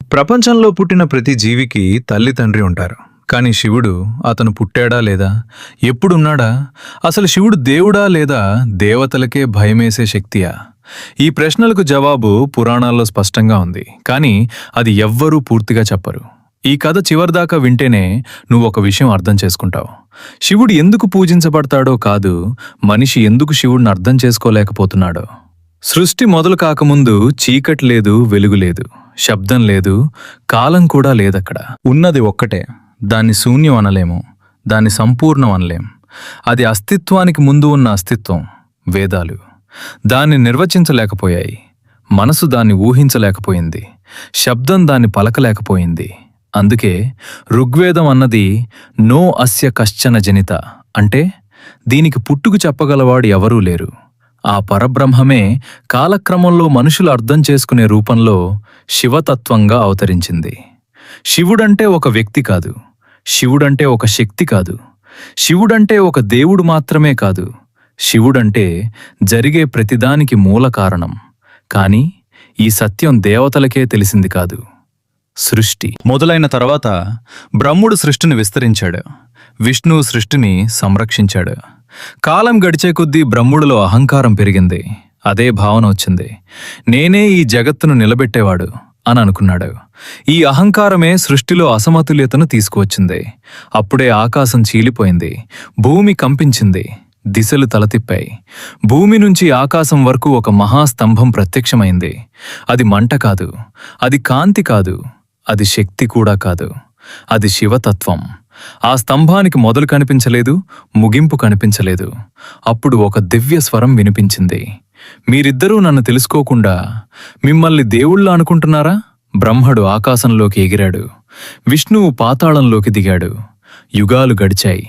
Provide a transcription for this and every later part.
ప్రపంచంలో పుట్టిన ప్రతి జీవికి తల్లి తండ్రి ఉంటారు. కానీ శివుడు అతను పుట్టాడా లేదా, ఎప్పుడున్నాడా, అసలు శివుడు దేవుడా లేదా దేవతలకే భయమేసే శక్తియా? ఈ ప్రశ్నలకు జవాబు పురాణాల్లో స్పష్టంగా ఉంది. కానీ అది ఎవ్వరూ పూర్తిగా చెప్పరు. ఈ కథ చివరిదాకా వింటేనే నువ్వు ఒక విషయం అర్థం చేసుకుంటావు. శివుడు ఎందుకు పూజించబడతాడో కాదు, మనిషి ఎందుకు శివుడిని అర్థం చేసుకోలేకపోతున్నాడో. సృష్టి మొదలు కాకముందు చీకటి లేదు, వెలుగు లేదు, శబ్దం లేదు, కాలం కూడా లేదక్కడ. ఉన్నది ఒక్కటే. దాన్ని శూన్యం అనలేము, దాన్ని సంపూర్ణం అనలేం. అది అస్తిత్వానికి ముందు ఉన్న అస్తిత్వం, వేదాలు. దాన్ని నిర్వచించలేకపోయాయి. మనసు దాన్ని ఊహించలేకపోయింది. శబ్దం దాన్ని పలకలేకపోయింది. అందుకే ఋగ్వేదం అన్నది నో అస్య కశ్చన జనిత, అంటే దీనికి పుట్టుకు చెప్పగలవాడు ఎవరూ లేరు. ఆ పరబ్రహ్మమే కాలక్రమంలో మనుషులు అర్థం చేసుకునే రూపంలో శివతత్వంగా అవతరించింది. శివుడంటే ఒక వ్యక్తి కాదు, శివుడంటే ఒక శక్తి కాదు, శివుడంటే ఒక దేవుడు మాత్రమే కాదు. శివుడంటే జరిగే ప్రతిదానికి మూల కారణం. కాని ఈ సత్యం దేవతలకే తెలిసింది కాదు. సృష్టి మొదలైన తర్వాత బ్రహ్ముడు సృష్టిని విస్తరించాడు, విష్ణువు సృష్టిని సంరక్షించాడు. కాలం గడిచే కొద్దీ బ్రహ్ముడిలో అహంకారం పెరిగింది. అదే భావన వచ్చింది, నేనే ఈ జగత్తును నిలబెట్టేవాడు అని అనుకున్నాడు. ఈ అహంకారమే సృష్టిలో అసమతుల్యతను తీసుకువచ్చింది. అప్పుడే ఆకాశం చీలిపోయింది, భూమి కంపించింది, దిశలు తలతిప్పాయి. భూమి నుంచి ఆకాశం వరకు ఒక మహాస్తంభం ప్రత్యక్షమైంది. అది మంట కాదు, అది కాంతి కాదు, అది శక్తి కూడా కాదు, అది శివతత్వం. ఆ స్తంభానికి మొదలు కనిపించలేదు, ముగింపు కనిపించలేదు. అప్పుడు ఒక దివ్య స్వరం వినిపించింది, మీరిద్దరూ నన్ను తెలుసుకోకుండా మిమ్మల్ని దేవుళ్ళ అనుకుంటున్నారా? బ్రహ్మడు ఆకాశంలోకి ఎగిరాడు, విష్ణువు పాతాళంలోకి దిగాడు. యుగాలు గడిచాయి,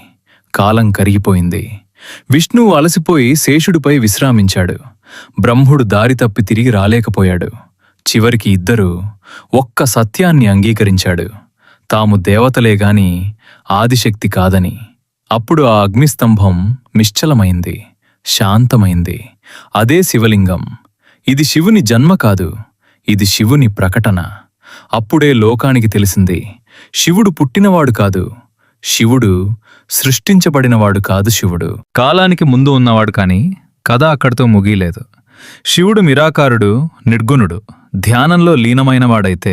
కాలం కరిగిపోయింది. విష్ణువు అలసిపోయి శేషుడిపై విశ్రామించాడు. బ్రహ్ముడు దారి తప్పి తిరిగి రాలేకపోయాడు. చివరికి ఇద్దరూ ఒక్క సత్యాన్ని అంగీకరించాడు, తాము దేవతలేగాని ఆదిశక్తి కాదని. అప్పుడు ఆ అగ్నిస్తంభం నిశ్చలమైంది, శాంతమైంది. అదే శివలింగం. ఇది శివుని జన్మ కాదు, ఇది శివుని ప్రకటన. అప్పుడే లోకానికి తెలిసింది, శివుడు పుట్టినవాడు కాదు, శివుడు సృష్టించబడినవాడు కాదు. శివుడు కాలానికి ముందు ఉన్నవాడు. కాని కథ అక్కడితో ముగియలేదు. శివుడు నిరాకారుడు, నిర్గుణుడు, ధ్యానంలో లీనమైనవాడైతే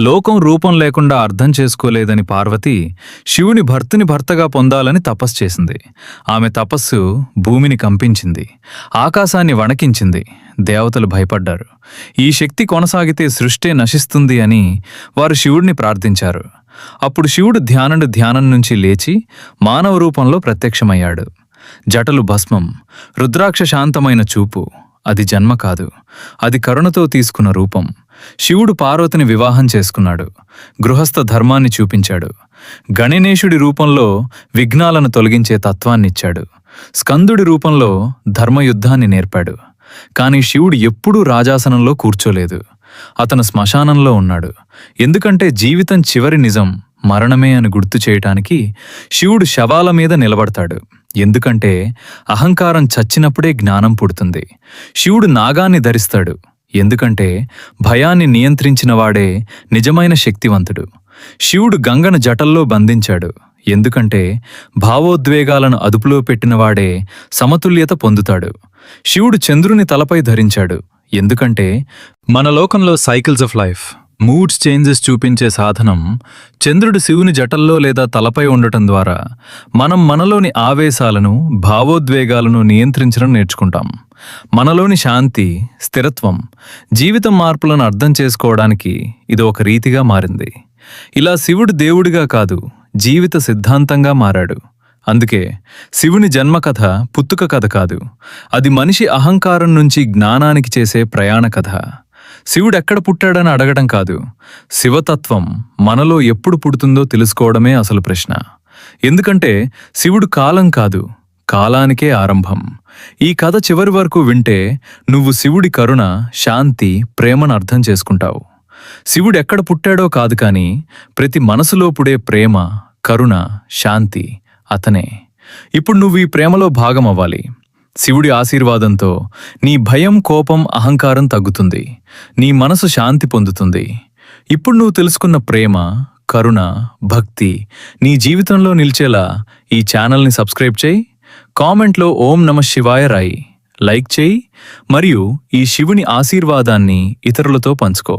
లోకం రూపం లేకుండా అర్థం చేసుకోలేదని పార్వతి శివుని భర్తని భర్తగా పొందాలని తపస్సు చేసింది. ఆమె తపస్సు భూమిని కంపించింది, ఆకాశాన్ని వణకించింది. దేవతలు భయపడ్డారు. ఈ శక్తి కొనసాగితే సృష్టే నశిస్తుంది అని వారు శివుడిని ప్రార్థించారు. అప్పుడు శివుడు ధ్యానం నుంచి లేచి మానవ రూపంలో ప్రత్యక్షమయ్యాడు. జటలు భస్మం, రుద్రాక్ష శాంతమైన చూపు. అది జన్మ కాదు, అది కరుణతో తీసుకున్న రూపం. శివుడు పార్వతిని వివాహం చేసుకున్నాడు, గృహస్థ ధర్మాన్ని చూపించాడు. గణేశుడి రూపంలో విఘ్నాలను తొలగించే తత్వాన్నిచ్చాడు. స్కందుడి రూపంలో ధర్మయుద్ధాన్ని నేర్పాడు. కాని శివుడు ఎప్పుడూ రాజాసనంలో కూర్చోలేదు, అతను శ్మశానంలో ఉన్నాడు. ఎందుకంటే జీవితం చివరి నిజం మరణమే అని గుర్తు చేయటానికి శివుడు శవాల మీద నిలబడతాడు. ఎందుకంటే అహంకారం చచ్చినప్పుడే జ్ఞానం పుడుతుంది. శివుడు నాగాన్ని ధరిస్తాడు. ఎందుకంటే భయాన్ని నియంత్రించినవాడే నిజమైన శక్తివంతుడు. శివుడు గంగను జటల్లో బంధించాడు. ఎందుకంటే భావోద్వేగాలను అదుపులో పెట్టినవాడే సమతుల్యత పొందుతాడు. శివుడు చంద్రుని తలపై ధరించాడు. ఎందుకంటే మన లోకంలో cycles of life, moods changes చూపించే సాధనం చంద్రుడు శివుని జటల్లో లేదా తలపై ఉండటం ద్వారా మనం మనలోని ఆవేశాలను, భావోద్వేగాలను నియంత్రించడం నేర్చుకుంటాం. మనలోని శాంతి, స్థిరత్వం, జీవితం మార్పులను అర్థం చేసుకోవడానికి ఇది ఒక రీతిగా మారింది. ఇలా శివుడు దేవుడిగా కాదు, జీవిత సిద్ధాంతంగా మారాడు. అందుకే శివుని జన్మకథ పుట్టుక కథ కాదు, అది మనిషి అహంకారం నుంచి జ్ఞానానికి చేసే ప్రయాణ కథ. శివుడెక్కడ పుట్టాడని అడగడం కాదు, శివతత్వం మనలో ఎప్పుడు పుడుతుందో తెలుసుకోవడమే అసలు ప్రశ్న. ఎందుకంటే శివుడు కాలం కాదు, కాలానికే ఆరంభం. ఈ కథ చివరి వరకు వింటే నువ్వు శివుడి కరుణ, శాంతి, ప్రేమను అర్థం చేసుకుంటావు. శివుడెక్కడ పుట్టాడో కాదు, కాని ప్రతి మనసులో పుడే ప్రేమ, కరుణ, శాంతి అతనే. ఇప్పుడు నువ్వు ఈ ప్రేమలో భాగమవ్వాలి. శివుడి ఆశీర్వాదంతో నీ భయం, కోపం, అహంకారం తగ్గుతుంది. నీ మనసు శాంతి పొందుతుంది. ఇప్పుడు నువ్వు తెలుసుకున్న ప్రేమ, కరుణ, భక్తి నీ జీవితంలో నిలిచేలా ఈ ఛానల్ని సబ్స్క్రైబ్ చేయి, కామెంట్లో ఓం నమః శివాయ రాయి, లైక్ చేయి మరియు ఈ శివుని ఆశీర్వాదాన్ని ఇతరులతో పంచుకో.